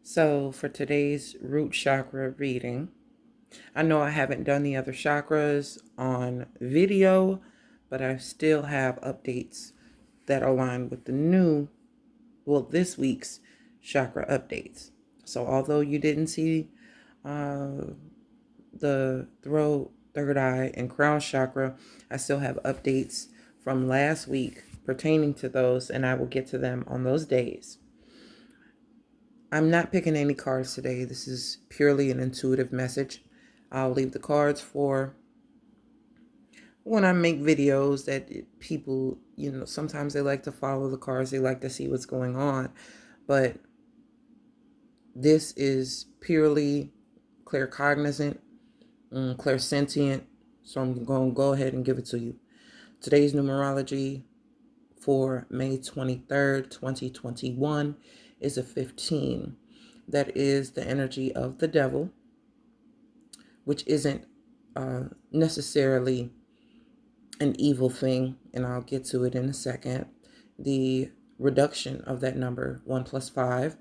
So for today's root chakra reading, I know I haven't done the other chakras on video, but I still have updates that align with this week's chakra updates. So although you didn't see uh, the throat, third eye, and crown chakra, I still have updates from last week pertaining to those, and I will get to them on those days. I'm not picking any cards today. This is purely an intuitive message. I'll leave the cards for when I make videos that people, sometimes they like to follow the cards. They like to see what's going on. But this is purely claircognizant, clairsentient. So I'm going to go ahead and give it to you. Today's numerology for May 23rd, 2021 is a 15. That is the energy of the devil, which isn't necessarily an evil thing, and I'll get to it in a second. The reduction of that number, 1 plus 5,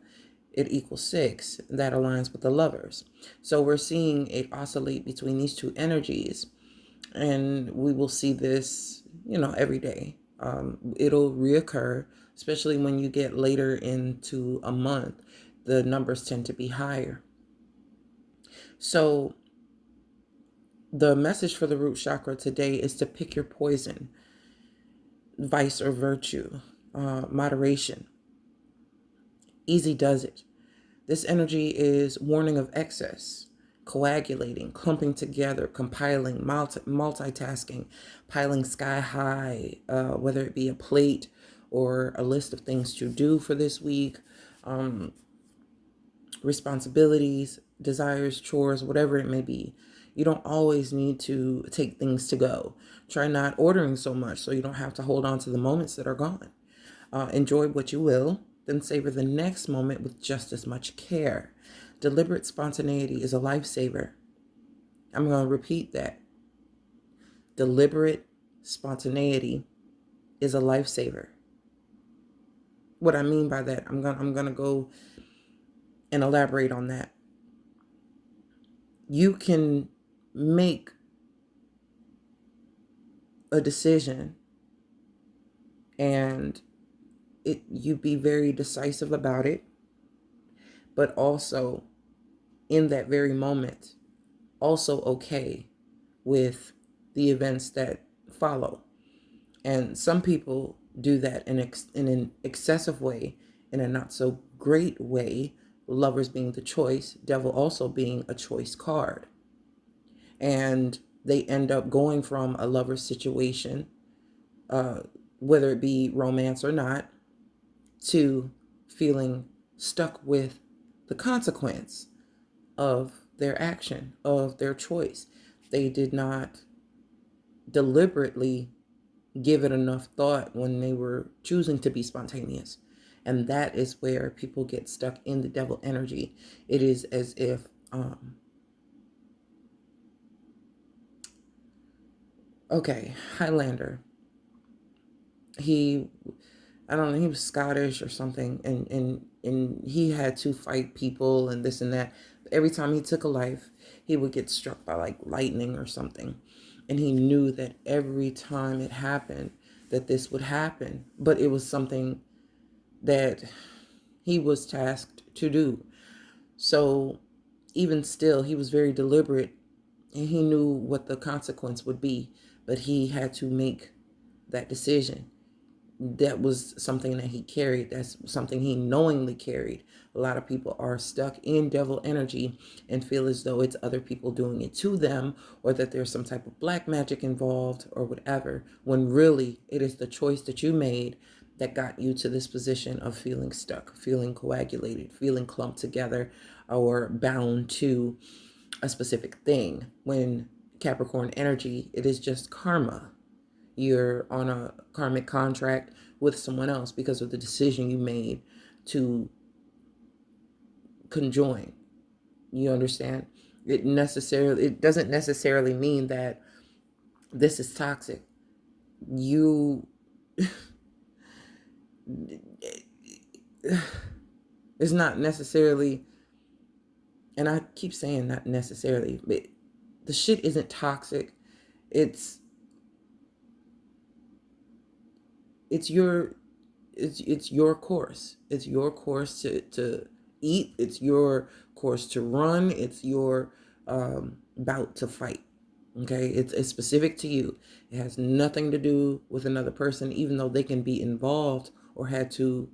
it equals 6. That aligns with the lovers. So we're seeing it oscillate between these two energies, and we will see this, every day. It'll reoccur, especially when you get later into a month. The numbers tend to be higher. So the message for the root chakra today is to pick your poison, vice or virtue, moderation. Easy does it. This energy is warning of excess, coagulating, clumping together, compiling, multitasking, piling sky high, whether it be a plate or a list of things to do for this week, responsibilities, desires, chores, whatever it may be. You don't always need to take things to go. Try not ordering so much so you don't have to hold on to the moments that are gone. Enjoy what you will, then savor the next moment with just as much care. Deliberate spontaneity is a lifesaver. I'm going to repeat that. Deliberate spontaneity is a lifesaver. What I mean by that, I'm going to go and elaborate on that. You can make a decision and you be very decisive about it, but also in that very moment, also okay with the events that follow. And some people do that in an excessive way, in a not so great way, lovers being the choice, devil also being a choice card. And they end up going from a lover's situation, whether it be romance or not, to feeling stuck with the consequence of their action, of their choice. They did not deliberately give it enough thought when they were choosing to be spontaneous. And that is where people get stuck in the devil energy. It is as if, Highlander, I don't know, he was Scottish or something, and he had to fight people and this and that. Every time he took a life, he would get struck by like lightning or something. And he knew that every time it happened, that this would happen. But it was something that he was tasked to do. So even still, he was very deliberate and he knew what the consequence would be, but he had to make that decision. That was something that he carried. That's something he knowingly carried. A lot of people are stuck in devil energy and feel as though it's other people doing it to them, or that there's some type of black magic involved or whatever, when really it is the choice that you made that got you to this position of feeling stuck, feeling coagulated, feeling clumped together, or bound to a specific thing. When Capricorn energy, it is just karma. You're on a karmic contract with someone else because of the decision you made to conjoin. You understand? It doesn't necessarily mean that this is toxic. You It's not necessarily And I keep saying not necessarily, but the shit isn't toxic. It's it's your it's your course. It's your course to eat. It's your course to run. It's your bout to fight. Okay, it's specific to you. It has nothing to do with another person, even though they can be involved or had to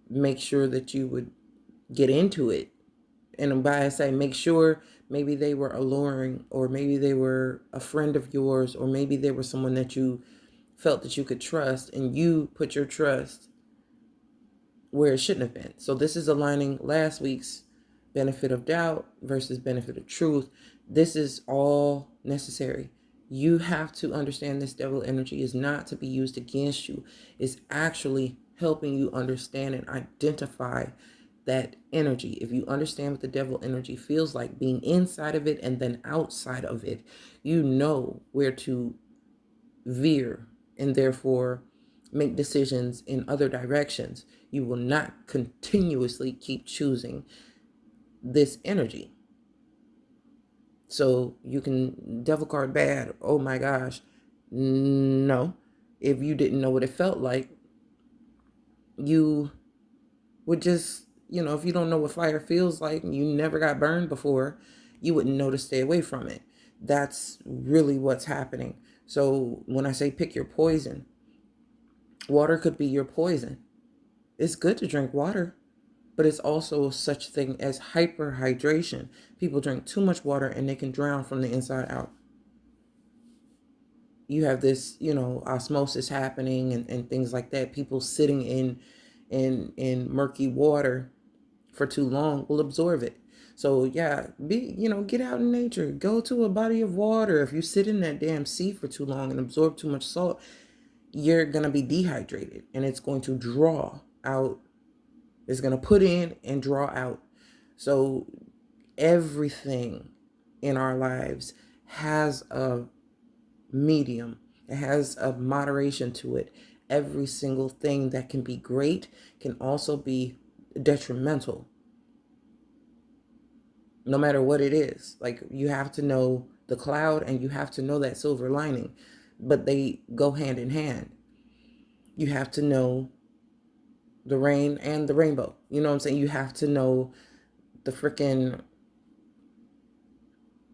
make sure that you would get into it. And by I say make sure, maybe they were alluring, or maybe they were a friend of yours, or maybe they were someone that you felt that you could trust, and you put your trust where it shouldn't have been. So this is aligning last week's benefit of doubt versus benefit of truth. This is all necessary. You have to understand this devil energy is not to be used against you. It's actually helping you understand and identify that energy. If you understand what the devil energy feels like, being inside of it and then outside of it, you know where to veer and therefore make decisions in other directions. You will not continuously keep choosing this energy. So you can devil card bad. Oh my gosh. No. If you didn't know what it felt like, you would just, if you don't know what fire feels like and you never got burned before, you wouldn't know to stay away from it. That's really what's happening. So when I say pick your poison, water could be your poison. It's good to drink water, but it's also such thing as hyperhydration. People drink too much water and they can drown from the inside out. You have this, osmosis happening and things like that. People sitting in murky water for too long will absorb it. So yeah, get out in nature. Go to a body of water. If you sit in that damn sea for too long and absorb too much salt, you're gonna be dehydrated and it's going to draw out. It's gonna put in and draw out. So everything in our lives has a medium. It has a moderation to it. Every single thing that can be great can also be detrimental, no matter what it is. Like, you have to know the cloud and you have to know that silver lining, but they go hand in hand. You have to know the rain and the rainbow. You know what I'm saying? You have to know the freaking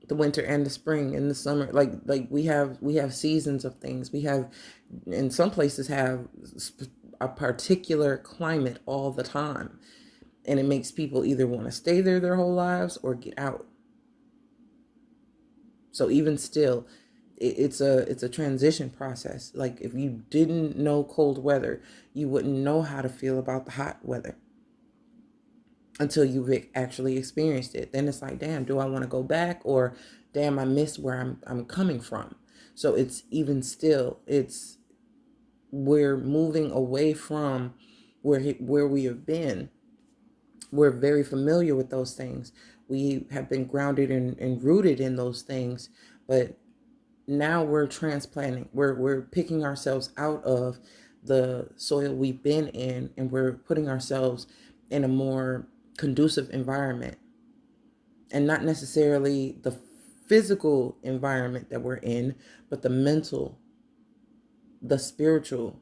the winter and the spring and the summer. Like we have seasons of things. We have, in some places, have a particular climate all the time, and it makes people either want to stay there their whole lives or get out. So even still, it's a transition process. Like, if you didn't know cold weather, you wouldn't know how to feel about the hot weather until you actually experienced it. Then it's like, damn, do I want to go back? Or damn, I miss where I'm coming from. So it's even still, we're moving away from where we have been. We're very familiar with those things. We have been grounded and rooted in those things, but now we're transplanting. We're picking ourselves out of the soil we've been in, and we're putting ourselves in a more conducive environment, and not necessarily the physical environment that we're in, but the mental, the spiritual,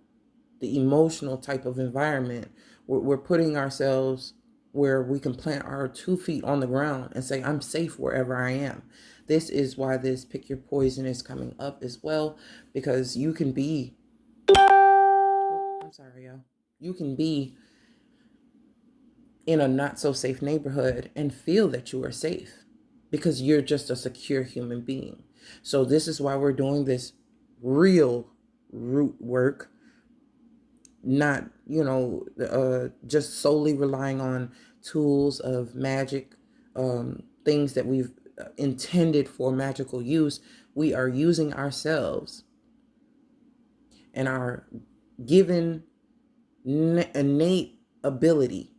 the emotional type of environment. We're putting ourselves where we can plant our 2 feet on the ground and say, I'm safe wherever I am. This is why this pick your poison is coming up as well, because you can be, I'm sorry, y'all. You can be in a not so safe neighborhood and feel that you are safe because you're just a secure human being. So this is why we're doing this real root work, not, just solely relying on tools of magic, things that we've intended for magical use. We are using ourselves and our given innate ability,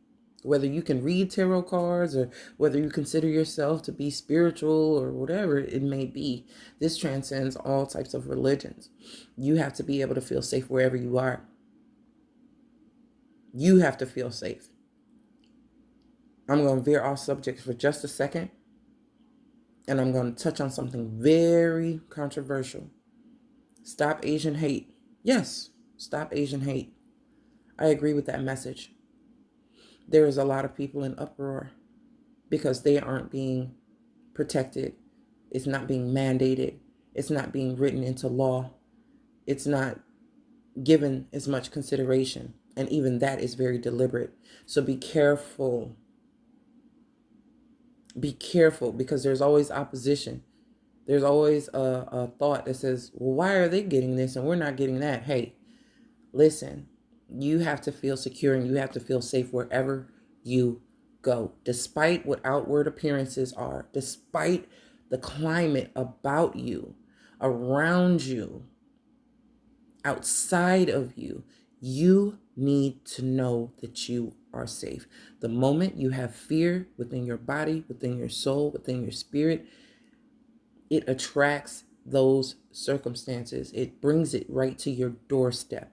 whether you can read tarot cards or whether you consider yourself to be spiritual or whatever it may be. This transcends all types of religions. You have to be able to feel safe wherever you are. You have to feel safe. I'm going to veer off subject for just a second, and I'm going to touch on something very controversial. Stop Asian hate. Yes, stop Asian hate. I agree with that message. There is a lot of people in uproar because they aren't being protected. It's not being mandated. It's not being written into law. It's not given as much consideration. And even that is very deliberate. So be careful. Be careful, because there's always opposition. There's always a thought that says, well, why are they getting this and we're not getting that? Hey, listen, you have to feel secure and you have to feel safe wherever you go, despite what outward appearances are, despite the climate about you, around you, outside of you. You need to know that you are safe. The moment you have fear within your body, within your soul, within your spirit, it attracts those circumstances. It brings it right to your doorstep,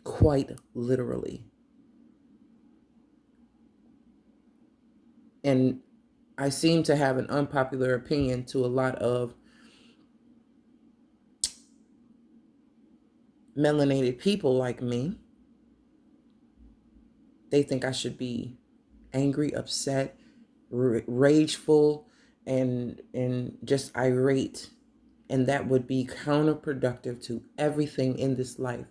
quite literally. And I seem to have an unpopular opinion to a lot of melanated people like me. They think I should be angry, upset, rageful, and just irate. And that would be counterproductive to everything in this life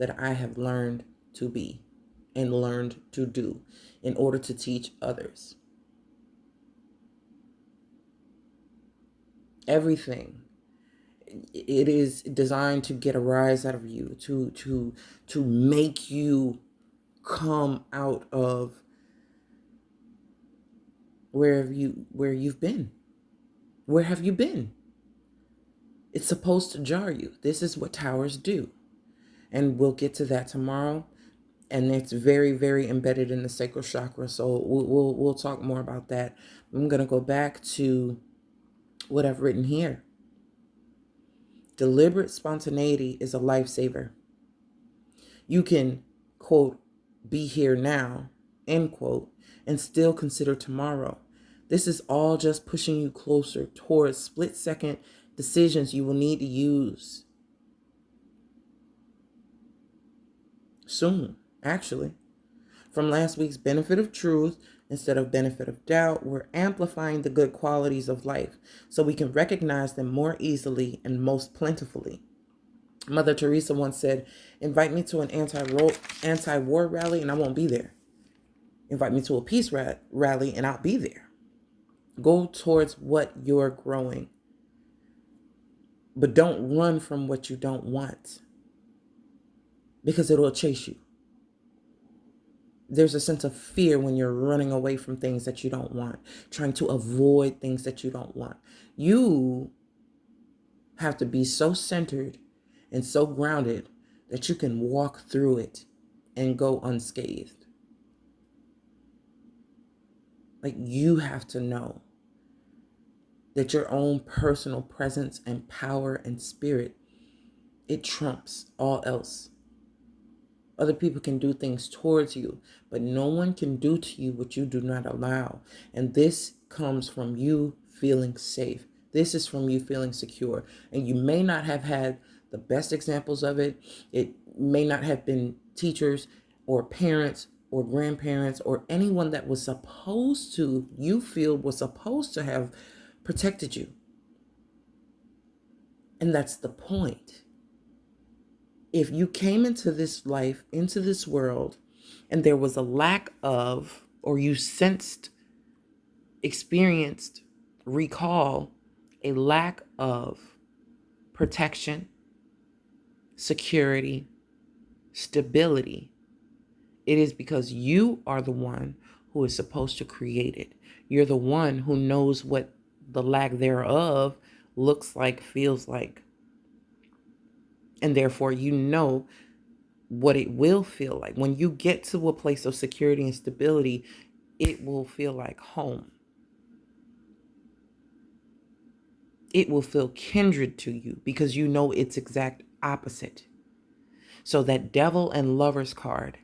that I have learned to be and learned to do in order to teach others. Everything, it is designed to get a rise out of you, to make you come out of where you've been. Where have you been? It's supposed to jar you. This is what towers do. And we'll get to that tomorrow. And it's very, very embedded in the sacral chakra. So we'll talk more about that. I'm going to go back to what I've written here. Deliberate spontaneity is a lifesaver. You can, quote, be here now, end quote, and still consider tomorrow. This is all just pushing you closer towards split-second decisions you will need to use soon, actually. From last week's benefit of truth instead of benefit of doubt, we're amplifying the good qualities of life so we can recognize them more easily and most plentifully. Mother Teresa once said, invite me to an anti-war rally and I won't be there. Invite me to a peace rally and I'll be there. Go towards what you're growing. But don't run from what you don't want, because it'll chase you. There's a sense of fear when you're running away from things that you don't want, trying to avoid things that you don't want. You have to be so centered and so grounded that you can walk through it and go unscathed. Like, you have to know that your own personal presence and power and spirit, it trumps all else. Other people can do things towards you, but no one can do to you what you do not allow. And this comes from you feeling safe. This is from you feeling secure. And you may not have had the best examples of it. It may not have been teachers or parents or grandparents or anyone that was supposed to, you feel was supposed to have protected you. And that's the point. If you came into this life, into this world, and there was a lack of, or you sensed, experienced, recall a lack of protection, security, stability, it is because you are the one who is supposed to create it. You're the one who knows what the lack thereof looks like, feels like. And therefore, you know what it will feel like. When you get to a place of security and stability, it will feel like home. It will feel kindred to you because you know its exact opposite. So that devil and lovers card,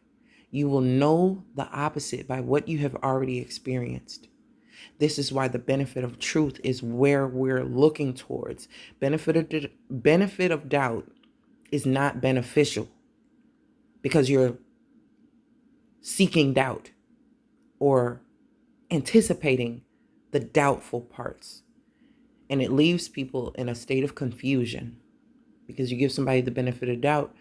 You will know the opposite by what you have already experienced. This is why the benefit of truth is where we're looking towards. Benefit of doubt is not beneficial because you're seeking doubt or anticipating the doubtful parts. And it leaves people in a state of confusion because you give somebody the benefit of doubt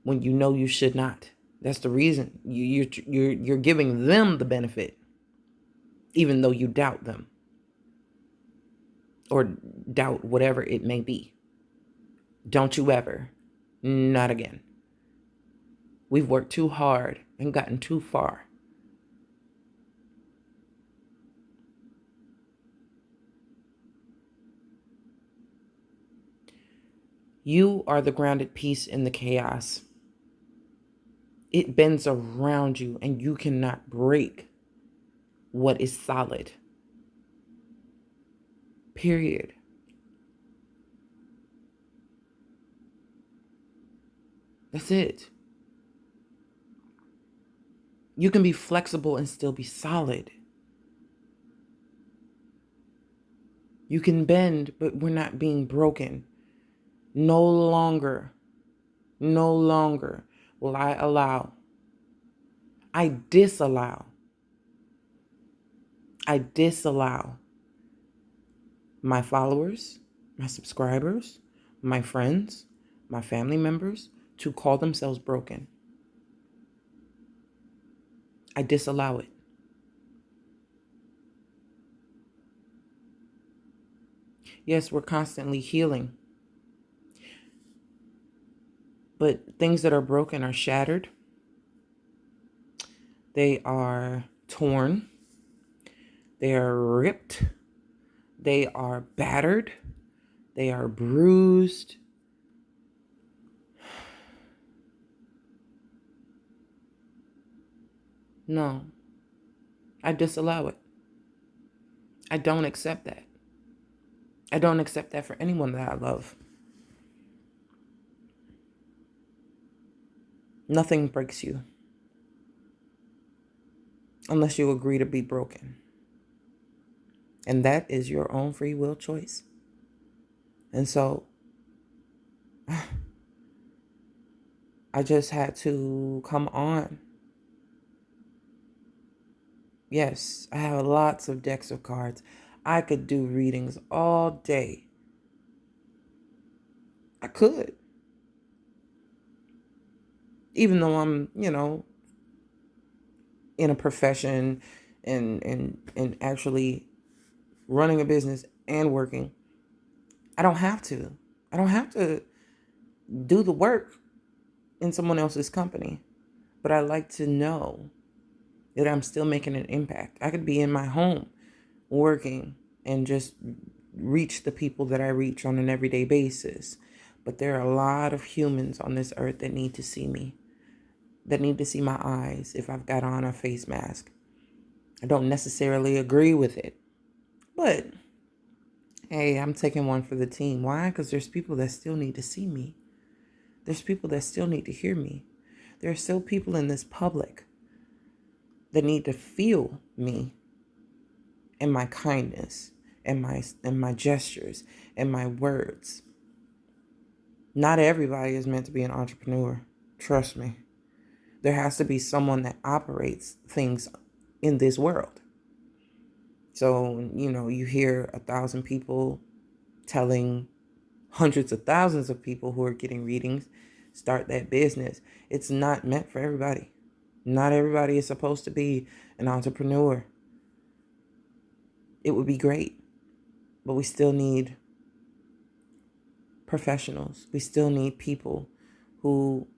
when you know you should not. That's the reason you're giving them the benefit, even though you doubt them or doubt whatever it may be. Don't you ever. Not again. We've worked too hard and gotten too far. You are the grounded piece in the chaos. It bends around you and you cannot break what is solid. Period. That's it. You can be flexible and still be solid. You can bend, but we're not being broken. No longer will I allow, I disallow my followers, my subscribers, my friends, my family members to call themselves broken. I disallow it. Yes, we're constantly healing, but things that are broken are shattered. They are torn. They are ripped. They are battered. They are bruised. No, I disallow it. I don't accept that. I don't accept that for anyone that I love. Nothing breaks you unless you agree to be broken. And that is your own free will choice. And so I just had to come on. Yes, I have lots of decks of cards. I could do readings all day. I could. Even though I'm, in a profession and actually running a business and working. I don't have to. I don't have to do the work in someone else's company. But I like to know that I'm still making an impact. I could be in my home working and just reach the people that I reach on an everyday basis. But there are a lot of humans on this earth that need to see me, that need to see my eyes if I've got on a face mask. I don't necessarily agree with it, but hey, I'm taking one for the team. Why? Because there's people that still need to see me. There's people that still need to hear me. There are still people in this public that need to feel me and my kindness and my gestures and my words. Not everybody is meant to be an entrepreneur. Trust me. There has to be someone that operates things in this world. So, you hear 1,000 people telling hundreds of thousands of people who are getting readings start that business. It's not meant for everybody. Not everybody is supposed to be an entrepreneur. It would be great, but we still need professionals. We still need people who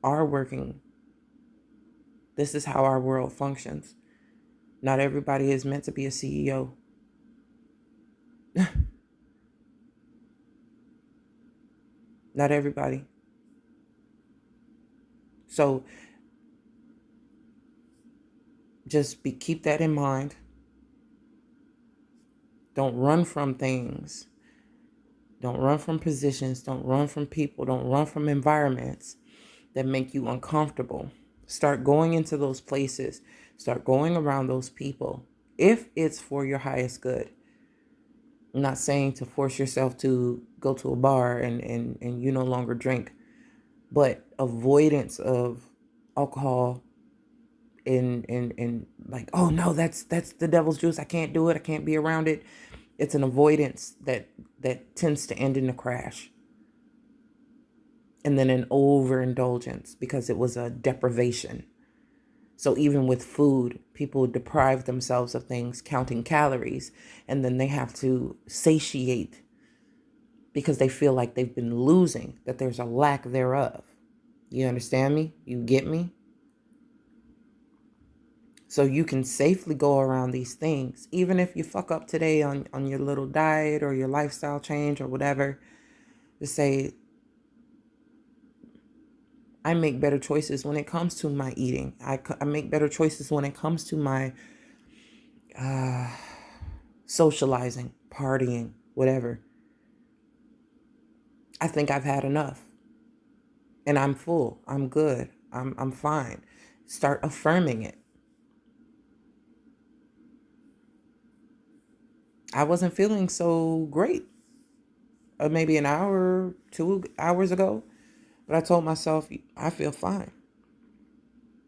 are working. This is how our world functions. Not everybody is meant to be a CEO. Not everybody. So just keep that in mind. Don't run from things. Don't run from positions. Don't run from people. Don't run from environments. that make you uncomfortable. Start going into those places. Start going around those people if it's for your highest good. I'm not saying to force yourself to go to a bar and you no longer drink, but avoidance of alcohol and like, oh no, that's the devil's juice. I can't do it. I can't be around it. It's an avoidance that tends to end in a crash. And then an overindulgence because it was a deprivation. So even with food, people deprive themselves of things, counting calories, and then they have to satiate because they feel like they've been losing, that there's a lack thereof. You understand me? You get me? So you can safely go around these things, even if you fuck up today on your little diet or your lifestyle change or whatever, to say, I make better choices when it comes to my eating. I make better choices when it comes to my socializing, partying, whatever. I think I've had enough and I'm full. I'm good. I'm fine. Start affirming it. I wasn't feeling so great maybe an hour, 2 hours ago, but I told myself I feel fine.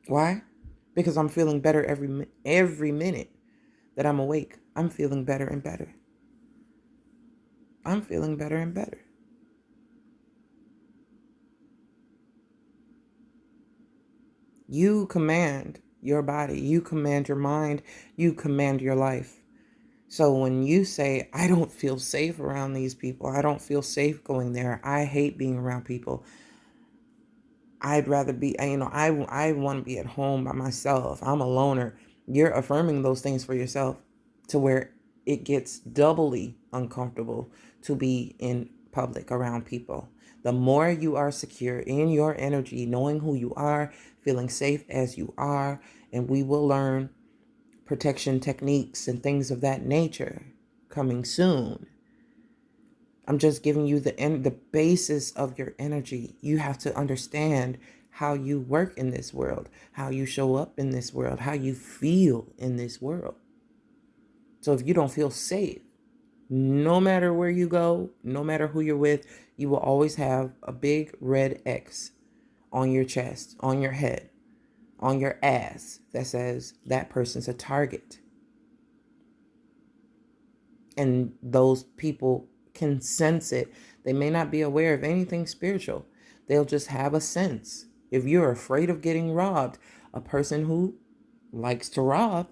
Why? Because I'm feeling better every minute that I'm awake. I'm feeling better and better. I'm feeling better and better. You command your body, you command your mind, you command your life. So when you say, I don't feel safe around these people, I don't feel safe going there, I hate being around people, I'd rather be, I want to be at home by myself, I'm a loner. You're affirming those things for yourself to where it gets doubly uncomfortable to be in public around people. The more you are secure in your energy, knowing who you are, feeling safe as you are, and we will learn protection techniques and things of that nature coming soon. I'm just giving you the basis of your energy. You have to understand how you work in this world, how you show up in this world, how you feel in this world. So if you don't feel safe, no matter where you go, no matter who you're with, you will always have a big red X on your chest, on your head, on your ass that says that person's a target. And those people can sense it. They may not be aware of anything spiritual. They'll just have a sense. If you're afraid of getting robbed, a person who likes to rob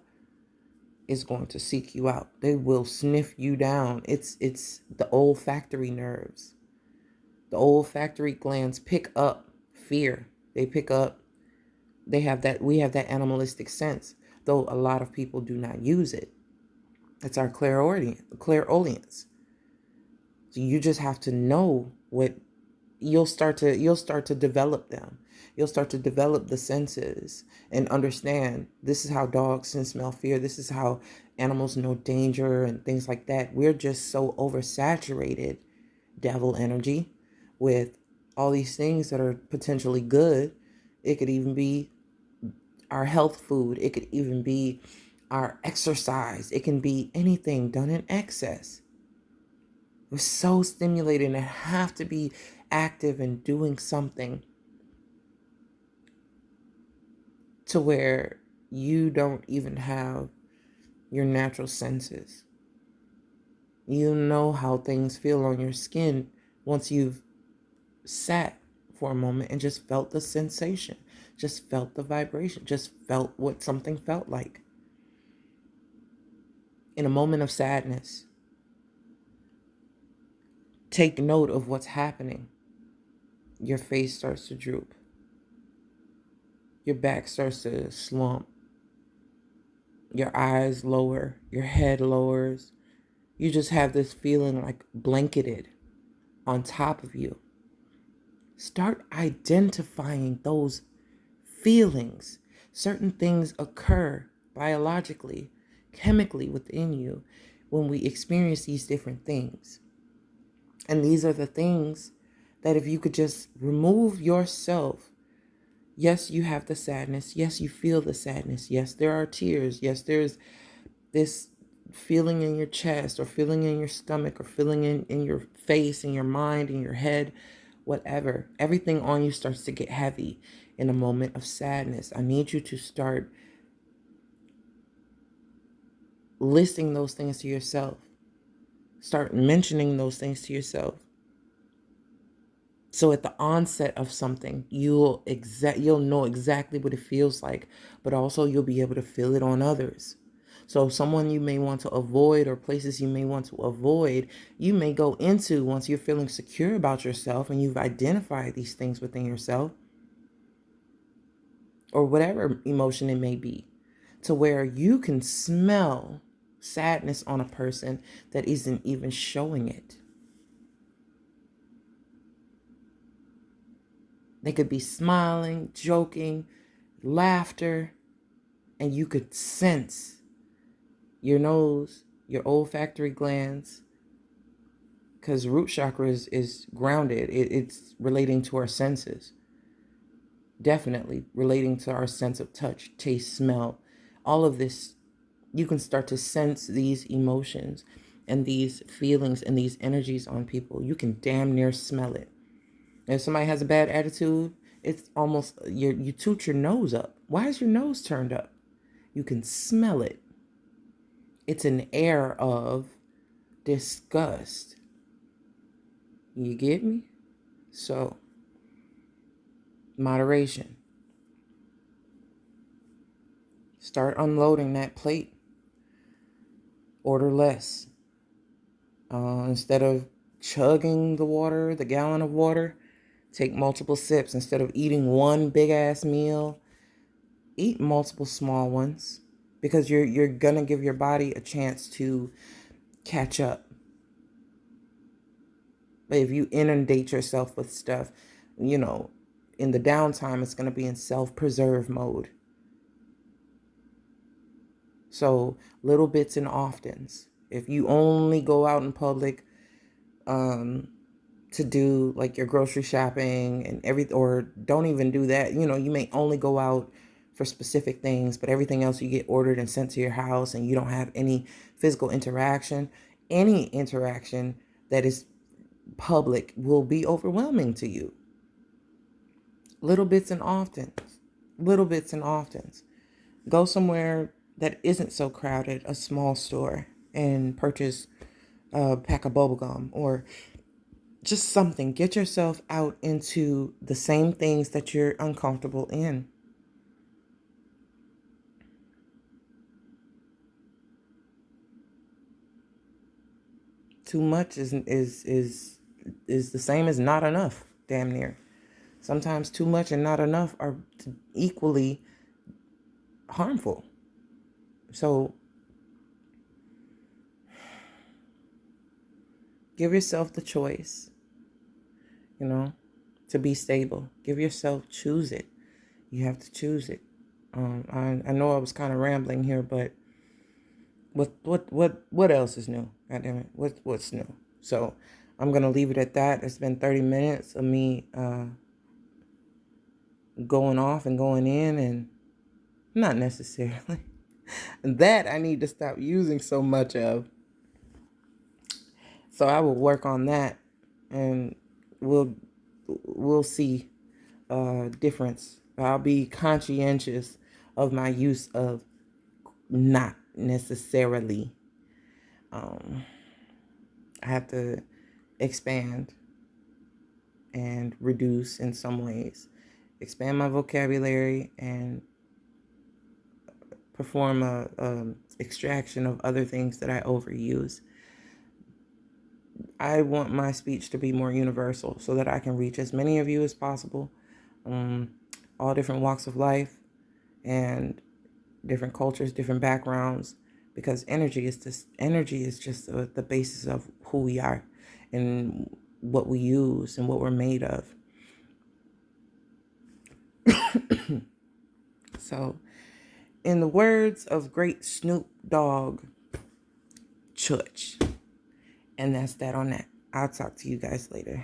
is going to seek you out. They will sniff you down. It's the olfactory nerves. The olfactory glands pick up fear. They pick up, we have that animalistic sense, though a lot of people do not use it. It's our clairaudience. So you just have to know what you'll start to develop them. You'll start to develop the senses and understand this is how dogs can smell fear. This is how animals know danger and things like that. We're just so oversaturated, devil energy, with all these things that are potentially good. It could even be our health food. It could even be our exercise. It can be anything done in excess. We're so stimulated and have to be active and doing something to where you don't even have your natural senses. You know how things feel on your skin once you've sat for a moment and just felt the sensation, just felt the vibration, just felt what something felt like. In a moment of sadness, take note of what's happening. Your face starts to droop. Your back starts to slump. Your eyes lower. Your head lowers. You just have this feeling like blanketed on top of you. Start identifying those feelings. Certain things occur biologically, chemically within you when we experience these different things. And these are the things that if you could just remove yourself Yes, you have the sadness. Yes, you feel the sadness. Yes, there are tears. Yes, there's this feeling in your chest or feeling in your stomach or feeling in your face, in your mind, in your head, whatever. Everything on you starts to get heavy in a moment of sadness. I need you to start listing those things to yourself. Start mentioning those things to yourself. So at the onset of something, you'll know exactly what it feels like, but also you'll be able to feel it on others. So someone you may want to avoid or places you may want to avoid, you may go into once you're feeling secure about yourself and you've identified these things within yourself or whatever emotion it may be, to where you can smell sadness on a person that isn't even showing it. They could be smiling, joking, laughter, and you could sense your nose, your olfactory glands, because root chakra is grounded. It's relating to our senses, definitely relating to our sense of touch, taste, smell. All of this, you can start to sense these emotions and these feelings and these energies on people. You can damn near smell it. If somebody has a bad attitude, it's almost you toot your nose up. Why is your nose turned up? You can smell it. It's an air of disgust. You get me? So, moderation. Start unloading that plate. Order less. Instead of chugging the water, the gallon of water, take multiple sips. Instead of eating one big ass meal, eat multiple small ones, because you're gonna give your body a chance to catch up. But if you inundate yourself with stuff, you know, in the downtime, it's gonna be in self-preserve mode. So little bits and oftens. If you only go out in public to do like your grocery shopping and everything, or don't even do that, you may only go out for specific things, but everything else you get ordered and sent to your house and you don't have any physical interaction. Any interaction that is public will be overwhelming to you. Little bits and oftens. Little bits and oftens. Go somewhere that isn't so crowded, a small store, and purchase a pack of bubble gum or just something. Get yourself out into the same things that you're uncomfortable in. Too much is the same as not enough, damn near. Sometimes too much and not enough are equally harmful. So give yourself the choice, to be stable. Give yourself, choose it. You have to choose it. I know I was kind of rambling here, but what else is new? God damn it, what's new? So I'm gonna leave it at that. It's been 30 minutes of me going off and going in, and not necessarily that I need to stop using so much of. So I will work on that, and we'll see difference. I'll be conscientious of my use of not necessarily. I have to expand and reduce in some ways, expand my vocabulary and perform a extraction of other things that I overuse. I want my speech to be more universal so that I can reach as many of you as possible, all different walks of life and different cultures, different backgrounds, because energy is just the basis of who we are and what we use and what we're made of. So, in the words of great Snoop Dogg, church. And that's that on that. I'll talk to you guys later.